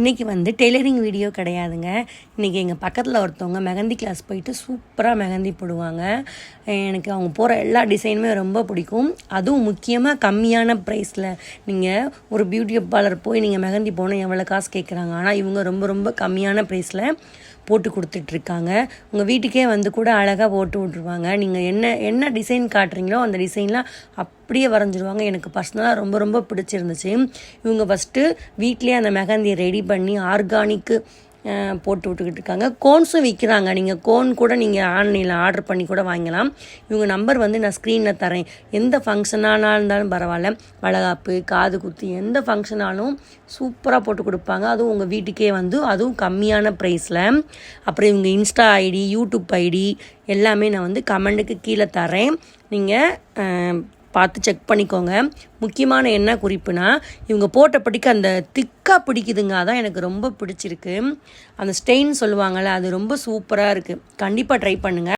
இன்றைக்கி வந்து tailoring video கிடையாதுங்க. இன்றைக்கி எங்கள் பக்கத்தில் ஒருத்தவங்க மெஹந்தி கிளாஸ் போயிட்டு சூப்பராக மெஹந்தி போடுவாங்க. எனக்கு அவங்க போகிற எல்லா டிசைனுமே ரொம்ப பிடிக்கும். அதுவும் முக்கியமாக கம்மியான ப்ரைஸில். நீங்கள் ஒரு பியூட்டி பார்லர் போய் நீங்கள் மெஹந்தி போனால் எவ்வளோ காசு கேட்குறாங்க, ஆனால் இவங்க ரொம்ப ரொம்ப கம்மியான ப்ரைஸில் போட்டு கொடுத்துட்ருக்காங்க. உங்கள் வீட்டுக்கே வந்து கூட அழகாக போட்டு விட்ருவாங்க. நீங்கள் என்ன டிசைன் காட்டுறீங்களோ அந்த டிசைன்லாம் அப்படியே வரைஞ்சிருவாங்க. எனக்கு பர்சனலாக ரொம்ப ரொம்ப பிடிச்சிருந்துச்சு. இவங்க ஃபஸ்ட்டு வீட்லேயே அந்த மெஹந்தியை ரெடி பண்ணி ஆர்கானிக்கு போட்டு விட்டுக்கிட்டு இருக்காங்க. கோன்ஸும் விற்கிறாங்க. நீங்கள் கோன் கூட நீங்கள் ஆன்லைனில் ஆர்டர் பண்ணி கூட வாங்கலாம். இவங்க நம்பர் வந்து நான் ஸ்க்ரீனில் தரேன். எந்த ஃபங்க்ஷனானா இருந்தாலும் பரவாயில்ல, வளகாப்பு, காது குத்து, எந்த ஃபங்க்ஷனாலும் சூப்பராக போட்டு கொடுப்பாங்க. அதுவும் உங்கள் வீட்டுக்கே வந்து, அதுவும் கம்மியான ப்ரைஸில். அப்புறம் இவங்க இன்ஸ்டா ஐடி, யூடியூப் ஐடி எல்லாமே நான் வந்து கமெண்ட்டுக்கு கீழே தரேன். நீங்கள் பார்த்து செக் பண்ணிக்கோங்க. முக்கியமான என்ன குறிப்புனா, இவங்க போட்டபடிக்கு அந்த திக்காக பிடிக்குதுங்க. அதான் எனக்கு ரொம்ப பிடிச்சிருக்கு. அந்த ஸ்டெயின் சொல்லுவாங்கள்ல, அது ரொம்ப சூப்பராக இருக்குது. கண்டிப்பாக ட்ரை பண்ணுங்கள்.